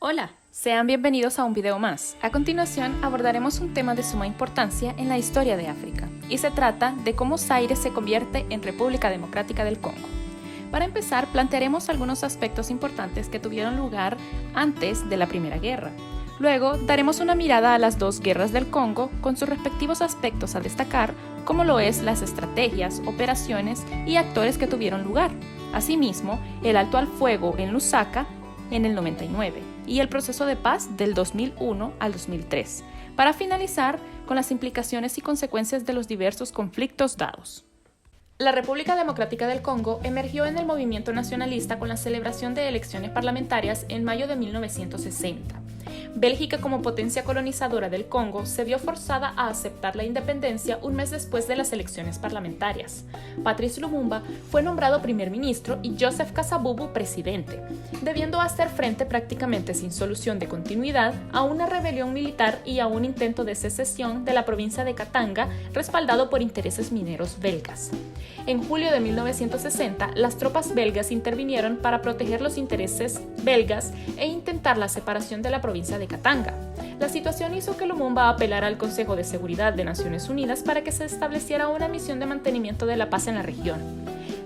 Hola, sean bienvenidos a un video más. A continuación abordaremos un tema de suma importancia en la historia de África, y se trata de cómo Zaire se convierte en República Democrática del Congo. Para empezar, plantearemos algunos aspectos importantes que tuvieron lugar antes de la Primera Guerra. Luego, daremos una mirada a las dos guerras del Congo con sus respectivos aspectos a destacar, como lo es las estrategias, operaciones y actores que tuvieron lugar. Asimismo, el alto al fuego en Lusaka en el 99 y el proceso de paz del 2001 al 2003, para finalizar con las implicaciones y consecuencias de los diversos conflictos dados. La República Democrática del Congo emergió en el movimiento nacionalista con la celebración de elecciones parlamentarias en mayo de 1960. Bélgica, como potencia colonizadora del Congo, se vio forzada a aceptar la independencia un mes después de las elecciones parlamentarias. Patrice Lumumba fue nombrado primer ministro y Joseph Kasavubu presidente, debiendo hacer frente prácticamente sin solución de continuidad a una rebelión militar y a un intento de secesión de la provincia de Katanga, respaldado por intereses mineros belgas. En julio de 1960, las tropas belgas intervinieron para proteger los intereses belgas e intentar la separación de la provincia de Katanga. La situación hizo que Lumumba apelara al Consejo de Seguridad de Naciones Unidas para que se estableciera una misión de mantenimiento de la paz en la región.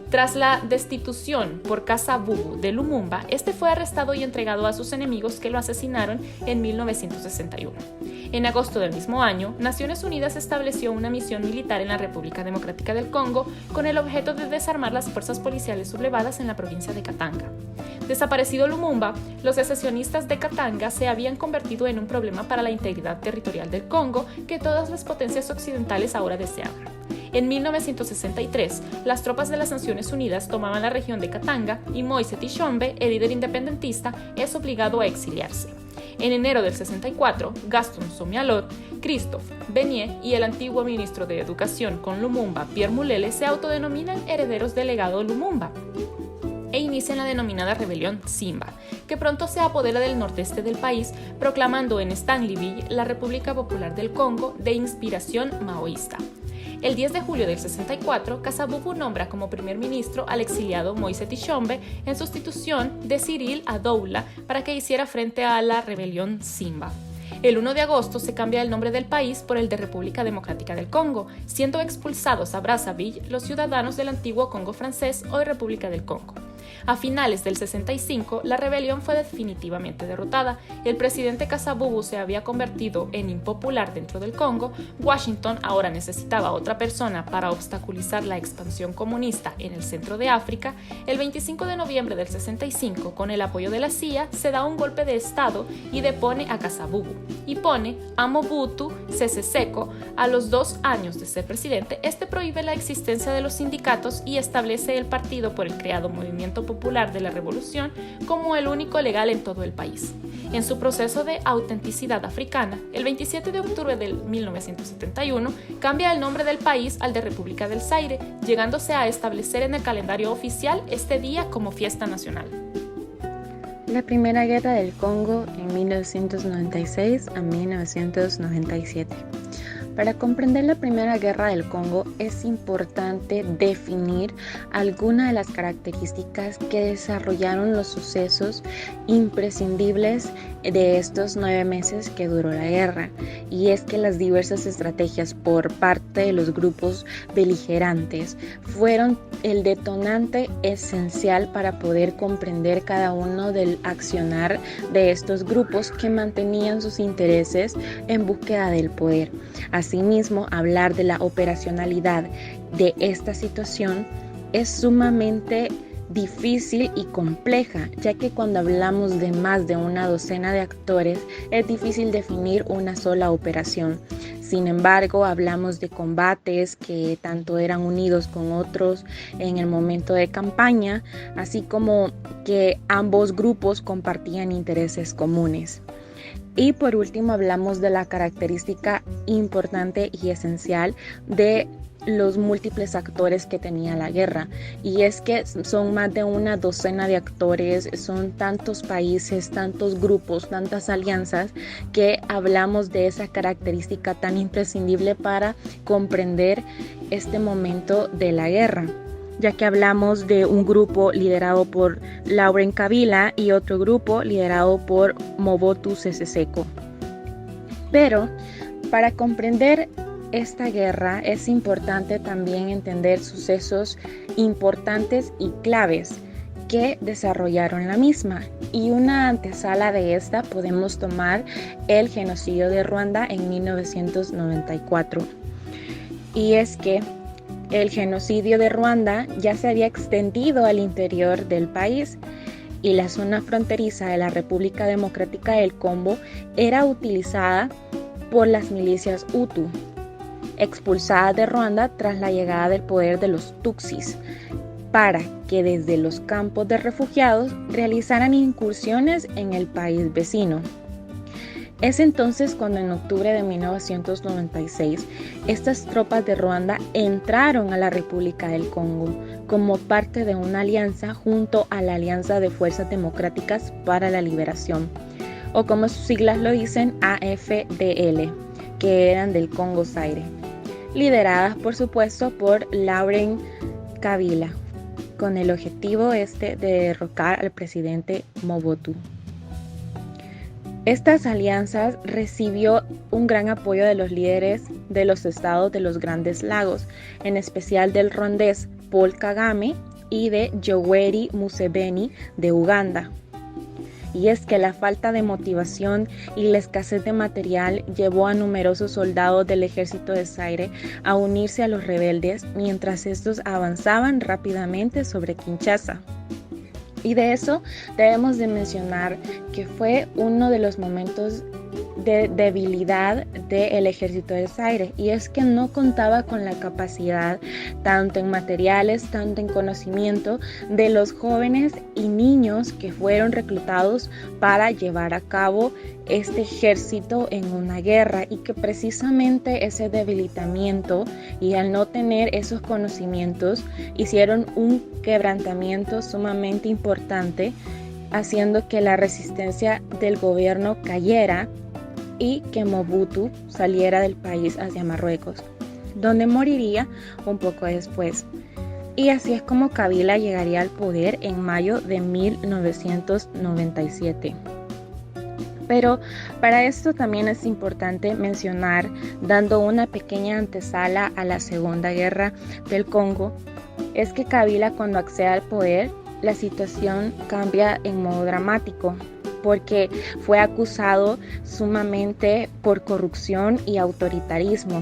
Tras la destitución por Kasavubu de Lumumba, este fue arrestado y entregado a sus enemigos, que lo asesinaron en 1961. En agosto del mismo año, Naciones Unidas estableció una misión militar en la República Democrática del Congo con el objeto de desarmar las fuerzas policiales sublevadas en la provincia de Katanga. Desaparecido Lumumba, los secesionistas de Katanga se habían convertido en un problema para la integridad territorial del Congo que todas las potencias occidentales ahora deseaban. En 1963, las tropas de las Naciones Unidas tomaban la región de Katanga y Moise Tshombe, el líder independentista, es obligado a exiliarse. En enero del 64, Gaston Somialot, Christophe Beignet y el antiguo ministro de Educación con Lumumba, Pierre Mulele, se autodenominan herederos del legado Lumumba e inician la denominada rebelión Simba, que pronto se apodera del nordeste del país, proclamando en Stanleyville la República Popular del Congo de inspiración maoísta. El 10 de julio del 64, Kasavubu nombra como primer ministro al exiliado Moise Tshombe en sustitución de Cyril Adoula para que hiciera frente a la rebelión Simba. El 1 de agosto se cambia el nombre del país por el de República Democrática del Congo, siendo expulsados a Brazzaville los ciudadanos del antiguo Congo francés, hoy República del Congo. A finales del 65, la rebelión fue definitivamente derrotada. El presidente Kasavubu se había convertido en impopular dentro del Congo. Washington ahora necesitaba otra persona para obstaculizar la expansión comunista en el centro de África. El 25 de noviembre del 65, con el apoyo de la CIA, se da un golpe de Estado y depone a Kasavubu. Y pone a Mobutu Sese Seko. A los 2 años de ser presidente, este prohíbe la existencia de los sindicatos y establece el partido por el creado Movimiento Popular de la Revolución como el único legal en todo el país. En su proceso de autenticidad africana, el 27 de octubre de 1971 cambia el nombre del país al de República del Zaire, llegándose a establecer en el calendario oficial este día como fiesta nacional. La Primera Guerra del Congo en 1996 a 1997. Para comprender la Primera Guerra del Congo es importante definir algunas de las características que desarrollaron los sucesos imprescindibles de estos 9 meses que duró la guerra, y es que las diversas estrategias por parte de los grupos beligerantes fueron el detonante esencial para poder comprender cada uno del accionar de estos grupos que mantenían sus intereses en búsqueda del poder. Asimismo, hablar de la operacionalidad de esta situación es sumamente difícil y compleja, ya que cuando hablamos de más de una docena de actores es difícil definir una sola operación. Sin embargo, hablamos de combates que tanto eran unidos con otros en el momento de campaña, así como que ambos grupos compartían intereses comunes. Y por último, hablamos de la característica importante y esencial de los múltiples actores que tenía la guerra, y es que son más de una docena de actores, son tantos países, tantos grupos, tantas alianzas, que hablamos de esa característica tan imprescindible para comprender este momento de la guerra. ya que hablamos de un grupo liderado por Laurent Kabila y otro grupo liderado por Mobutu Sese Seko. Pero para comprender esta guerra es importante también entender sucesos importantes y claves que desarrollaron la misma, y una antesala de esta podemos tomar el genocidio de Ruanda en 1994. Y es que el genocidio de Ruanda ya se había extendido al interior del país y la zona fronteriza de la República Democrática del Congo era utilizada por las milicias Hutu, expulsadas de Ruanda tras la llegada del poder de los Tutsis, para que desde los campos de refugiados realizaran incursiones en el país vecino. Es entonces cuando en octubre de 1996 estas tropas de Ruanda entraron a la República del Congo como parte de una alianza junto a la Alianza de Fuerzas Democráticas para la Liberación, o como sus siglas lo dicen, AFDL, que eran del Congo Zaire, lideradas por supuesto por Laurent Kabila, con el objetivo de derrocar al presidente Mobutu. Estas alianzas recibió un gran apoyo de los líderes de los estados de los Grandes Lagos, en especial del ruandés Paul Kagame y de Yoweri Museveni de Uganda. Y es que la falta de motivación y la escasez de material llevó a numerosos soldados del ejército de Zaire a unirse a los rebeldes mientras estos avanzaban rápidamente sobre Kinshasa. Y de eso debemos de mencionar que fue uno de los momentos de debilidad del ejército de Zaire, y es que no contaba con la capacidad, tanto en materiales, tanto en conocimiento, de los jóvenes y niños que fueron reclutados para llevar a cabo este ejército en una guerra, y que precisamente ese debilitamiento y al no tener esos conocimientos hicieron un quebrantamiento sumamente importante, haciendo que la resistencia del gobierno cayera y que Mobutu saliera del país hacia Marruecos, donde moriría un poco después. Y así es como Kabila llegaría al poder en mayo de 1997. Pero para esto también es importante mencionar, dando una pequeña antesala a la Segunda Guerra del Congo, es que Kabila, cuando accede al poder, la situación cambia en modo dramático, porque fue acusado sumamente por corrupción y autoritarismo,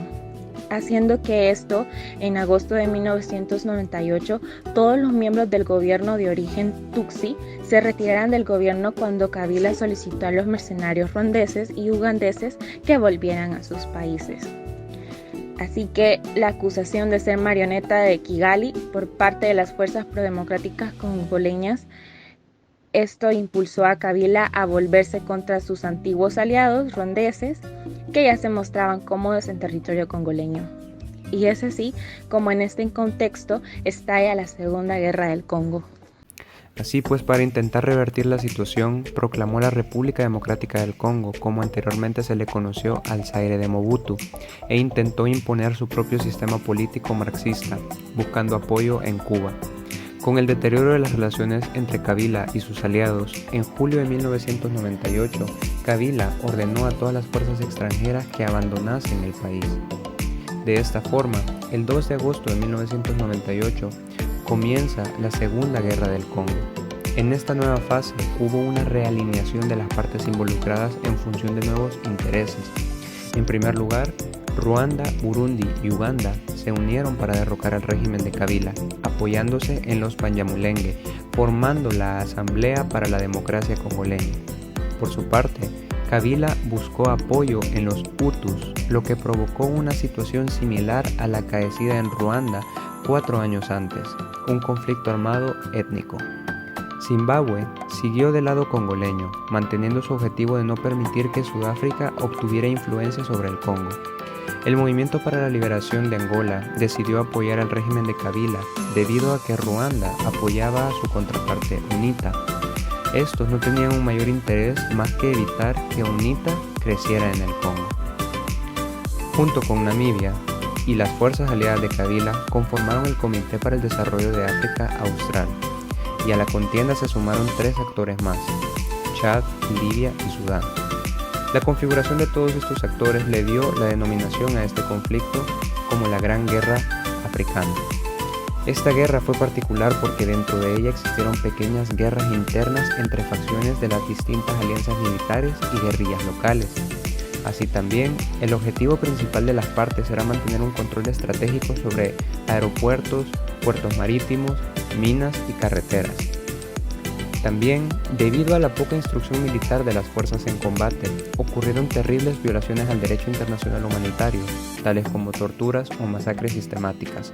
haciendo que esto, en agosto de 1998, todos los miembros del gobierno de origen Tutsi se retiraran del gobierno cuando Kabila solicitó a los mercenarios ruandeses y ugandeses que volvieran a sus países. Así que la acusación de ser marioneta de Kigali por parte de las fuerzas prodemocráticas congoleñas, esto impulsó a Kabila a volverse contra sus antiguos aliados ruandeses, que ya se mostraban cómodos en territorio congoleño. Y es así como en este contexto estalla la Segunda Guerra del Congo. Así pues, para intentar revertir la situación, proclamó la República Democrática del Congo, como anteriormente se le conoció al Zaire de Mobutu, e intentó imponer su propio sistema político marxista, buscando apoyo en Cuba. Con el deterioro de las relaciones entre Kabila y sus aliados, en julio de 1998, Kabila ordenó a todas las fuerzas extranjeras que abandonasen el país. De esta forma, el 2 de agosto de 1998, comienza la Segunda Guerra del Congo. En esta nueva fase hubo una realineación de las partes involucradas en función de nuevos intereses. En primer lugar, Ruanda, Burundi y Uganda se unieron para derrocar al régimen de Kabila, apoyándose en los Banyamulenge, formando la Asamblea para la Democracia Congoleña. Por su parte, Kabila buscó apoyo en los Hutus, lo que provocó una situación similar a la acaecida en Ruanda 4 años antes, un conflicto armado étnico. Zimbabue siguió del lado congoleño, manteniendo su objetivo de no permitir que Sudáfrica obtuviera influencia sobre el Congo. El Movimiento para la Liberación de Angola decidió apoyar al régimen de Kabila debido a que Ruanda apoyaba a su contraparte UNITA. Estos no tenían un mayor interés más que evitar que UNITA creciera en el Congo. Junto con Namibia, y las fuerzas aliadas de Kabila conformaron el Comité para el Desarrollo de África Austral, y a la contienda se sumaron 3 actores más: Chad, Libia y Sudán. La configuración de todos estos actores le dio la denominación a este conflicto como la Gran Guerra Africana. Esta guerra fue particular porque dentro de ella existieron pequeñas guerras internas entre facciones de las distintas alianzas militares y guerrillas locales. Así también, el objetivo principal de las partes era mantener un control estratégico sobre aeropuertos, puertos marítimos, minas y carreteras. También, debido a la poca instrucción militar de las fuerzas en combate, ocurrieron terribles violaciones al derecho internacional humanitario, tales como torturas o masacres sistemáticas.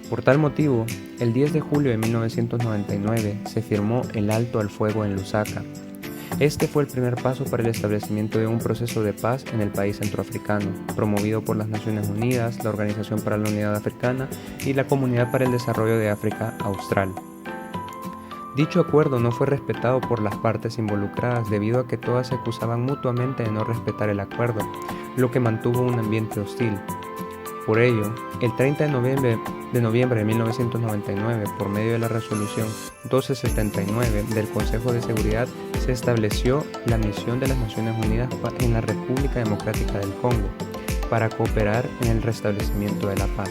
Por tal motivo, el 10 de julio de 1999 se firmó el alto al fuego en Lusaka. Este fue el primer paso para el establecimiento de un proceso de paz en el país centroafricano, promovido por las Naciones Unidas, la Organización para la Unidad Africana y la Comunidad para el Desarrollo de África Austral. Dicho acuerdo no fue respetado por las partes involucradas debido a que todas se acusaban mutuamente de no respetar el acuerdo, lo que mantuvo un ambiente hostil. Por ello, el 30 de noviembre de 1999, por medio de la resolución 1279 del Consejo de Seguridad, se estableció la misión de las Naciones Unidas en la República Democrática del Congo para cooperar en el restablecimiento de la paz.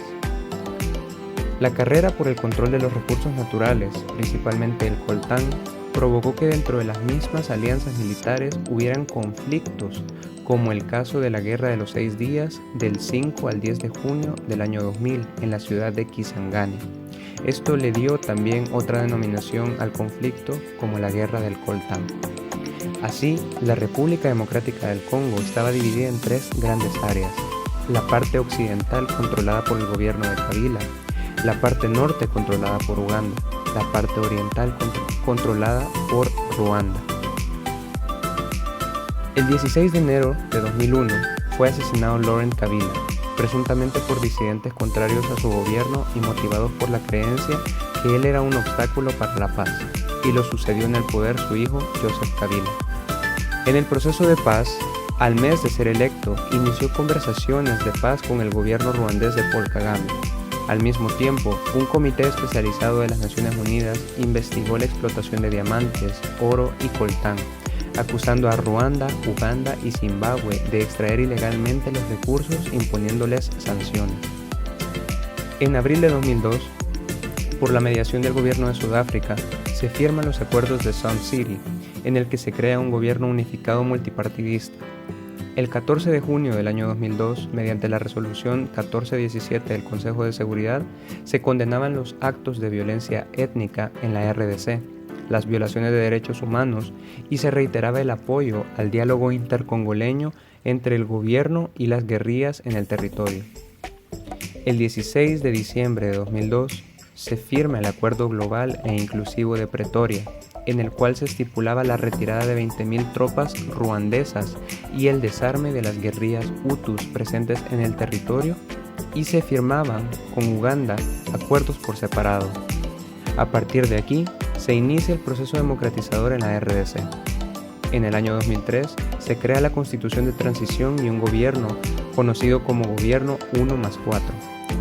La carrera por el control de los recursos naturales, principalmente el coltán, provocó que dentro de las mismas alianzas militares hubieran conflictos, como el caso de la Guerra de los 6 días del 5 al 10 de junio del año 2000 en la ciudad de Kisangani. Esto le dio también otra denominación al conflicto como la Guerra del Coltán. Así, la República Democrática del Congo estaba dividida en 3 grandes áreas: la parte occidental controlada por el gobierno de Kabila, la parte norte controlada por Uganda, la parte oriental controlada por Ruanda. El 16 de enero de 2001 fue asesinado Laurent Kabila, presuntamente por disidentes contrarios a su gobierno y motivados por la creencia que él era un obstáculo para la paz, y lo sucedió en el poder su hijo Joseph Kabila. En el proceso de paz, al mes de ser electo, inició conversaciones de paz con el gobierno ruandés de Paul Kagame. Al mismo tiempo, un comité especializado de las Naciones Unidas investigó la explotación de diamantes, oro y coltán, acusando a Ruanda, Uganda y Zimbabue de extraer ilegalmente los recursos, imponiéndoles sanciones. En abril de 2002, por la mediación del gobierno de Sudáfrica, se firman los acuerdos de Sun City, en el que se crea un gobierno unificado multipartidista. El 14 de junio del año 2002, mediante la resolución 1417 del Consejo de Seguridad, se condenaban los actos de violencia étnica en la RDC, las violaciones de derechos humanos, y se reiteraba el apoyo al diálogo intercongoleño entre el gobierno y las guerrillas en el territorio. El 16 de diciembre de 2002 se firma el Acuerdo Global e Inclusivo de Pretoria, en el cual se estipulaba la retirada de 20.000 tropas ruandesas y el desarme de las guerrillas hutus presentes en el territorio, y se firmaban con Uganda acuerdos por separado. A partir de aquí, se inicia el proceso democratizador en la RDC. En el año 2003 se crea la Constitución de Transición y un gobierno conocido como Gobierno 1+4,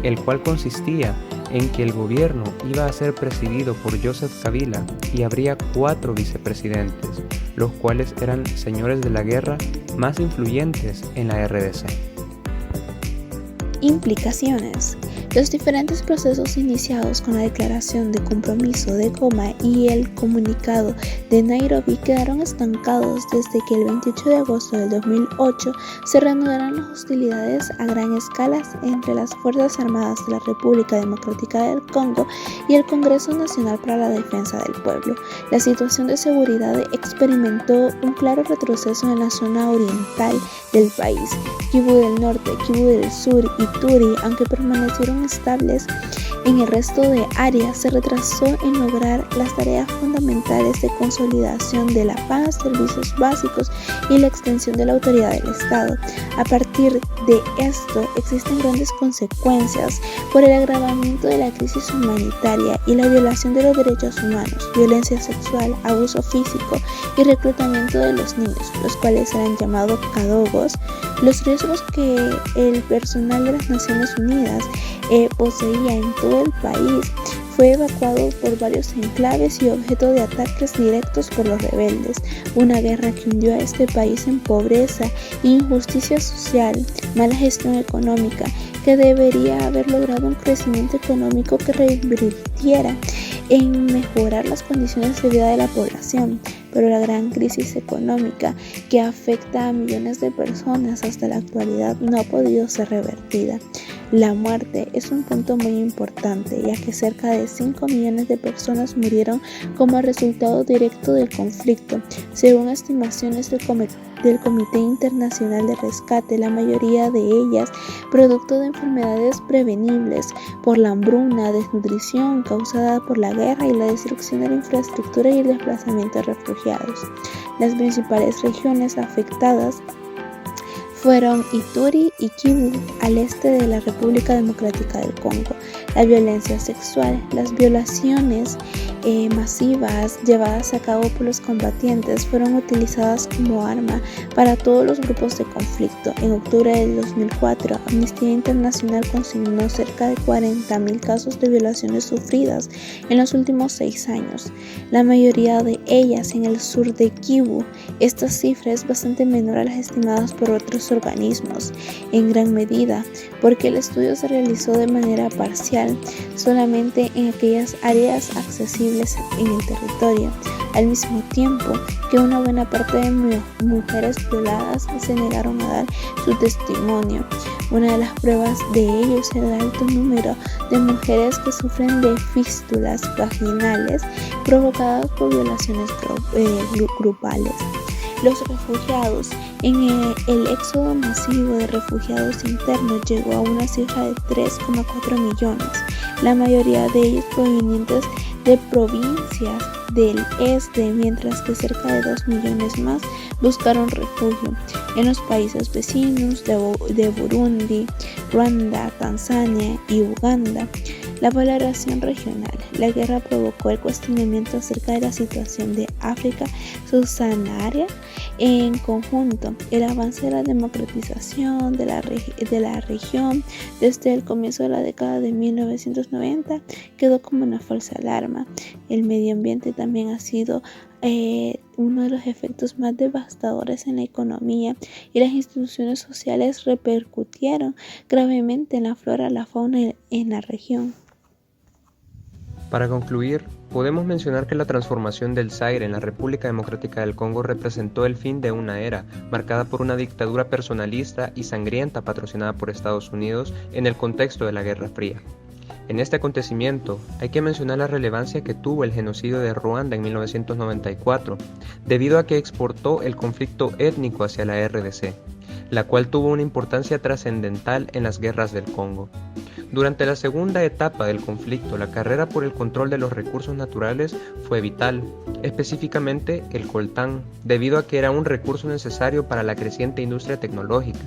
el cual consistía en que el gobierno iba a ser presidido por Joseph Kabila y habría 4 vicepresidentes, los cuales eran señores de la guerra más influyentes en la RDC. Implicaciones. Los diferentes procesos iniciados con la Declaración de Compromiso de Goma y el Comunicado de Nairobi quedaron estancados desde que el 28 de agosto del 2008 se reanudaron las hostilidades a gran escala entre las Fuerzas Armadas de la República Democrática del Congo y el Congreso Nacional para la Defensa del Pueblo. La situación de seguridad experimentó un claro retroceso en la zona oriental del país. Kivu del Norte, Kivu del Sur y Turi, aunque permanecieron estables en el resto de áreas, se retrasó en lograr las tareas fundamentales de consolidación de la paz, servicios básicos y la extensión de la autoridad del Estado. A partir de esto, existen grandes consecuencias por el agravamiento de la crisis humanitaria y la violación de los derechos humanos, violencia sexual, abuso físico y reclutamiento de los niños, los cuales serán llamados cadogos. Los riesgos que el personal de las Naciones Unidas poseía en todo el país fue evacuado por varios enclaves y objeto de ataques directos por los rebeldes. Una guerra que hundió a este país en pobreza, injusticia social, mala gestión económica, que debería haber logrado un crecimiento económico que revirtiera en mejorar las condiciones de vida de la población. Pero la gran crisis económica que afecta a millones de personas hasta la actualidad no ha podido ser revertida. La muerte es un punto muy importante, ya que cerca de 5 millones de personas murieron como resultado directo del conflicto. Según estimaciones del Comité Internacional de Rescate, la mayoría de ellas producto de enfermedades prevenibles por la hambruna, desnutrición causada por la guerra y la destrucción de la infraestructura y el desplazamiento de refugiados. Las principales regiones afectadas fueron Ituri y Kivu, al este de la República Democrática del Congo. La violencia sexual, las violaciones masivas llevadas a cabo por los combatientes fueron utilizadas como arma para todos los grupos de conflicto. En octubre del 2004, Amnistía Internacional consignó cerca de 40.000 casos de violaciones sufridas en los últimos 6 años, la mayoría de ellas en el sur de Kivu. Esta cifra es bastante menor a las estimadas por otros organismos, en gran medida porque el estudio se realizó de manera parcial, solamente en aquellas áreas accesibles en el territorio, al mismo tiempo que una buena parte de mujeres violadas se negaron a dar su testimonio. Una de las pruebas de ello es el alto número de mujeres que sufren de fístulas vaginales provocadas por violaciones grupales. Los refugiados. En el éxodo masivo de refugiados internos llegó a una cifra de 3,4 millones, la mayoría de ellos provenientes de provincias del este, mientras que cerca de 2 millones más buscaron refugio en los países vecinos de Burundi, Ruanda, Tanzania y Uganda. La valoración regional. La guerra provocó el cuestionamiento acerca de la situación de África subsahariana en conjunto. El avance de la democratización de la región desde el comienzo de la década de 1990 quedó como una falsa alarma. El medio ambiente también ha sido uno de los efectos más devastadores en la economía, y las instituciones sociales repercutieron gravemente en la flora y la fauna en la región. Para concluir, podemos mencionar que la transformación del Zaire en la República Democrática del Congo representó el fin de una era marcada por una dictadura personalista y sangrienta patrocinada por Estados Unidos en el contexto de la Guerra Fría. En este acontecimiento hay que mencionar la relevancia que tuvo el genocidio de Ruanda en 1994, debido a que exportó el conflicto étnico hacia la RDC, la cual tuvo una importancia trascendental en las guerras del Congo. Durante la segunda etapa del conflicto, la carrera por el control de los recursos naturales fue vital, específicamente el coltán, debido a que era un recurso necesario para la creciente industria tecnológica.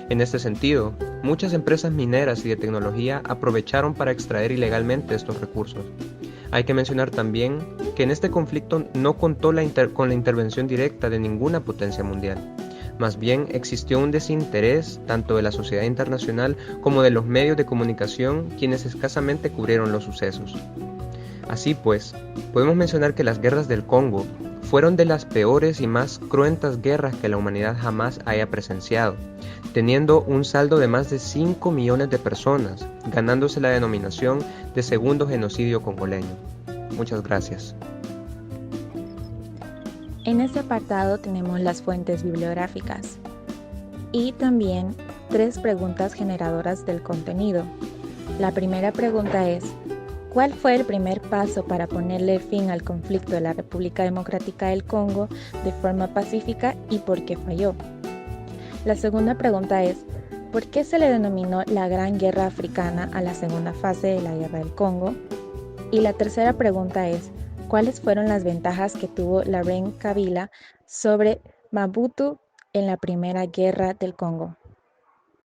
En este sentido, muchas empresas mineras y de tecnología aprovecharon para extraer ilegalmente estos recursos. Hay que mencionar también que en este conflicto no contó con la intervención directa de ninguna potencia mundial. Más bien existió un desinterés tanto de la sociedad internacional como de los medios de comunicación, quienes escasamente cubrieron los sucesos. Así pues, podemos mencionar que las guerras del Congo fueron de las peores y más cruentas guerras que la humanidad jamás haya presenciado, teniendo un saldo de más de 5 millones de personas, ganándose la denominación de segundo genocidio congoleño. Muchas gracias. En este apartado tenemos las fuentes bibliográficas y también 3 preguntas generadoras del contenido. La primera pregunta es: ¿cuál fue el primer paso para ponerle fin al conflicto de la República Democrática del Congo de forma pacífica y por qué falló? La segunda pregunta es: ¿Por qué se le denominó la Gran Guerra Africana a la segunda fase de la Guerra del Congo? Y la tercera pregunta es, ¿cuáles fueron las ventajas que tuvo Laurent Kabila sobre Mobutu en la Primera Guerra del Congo?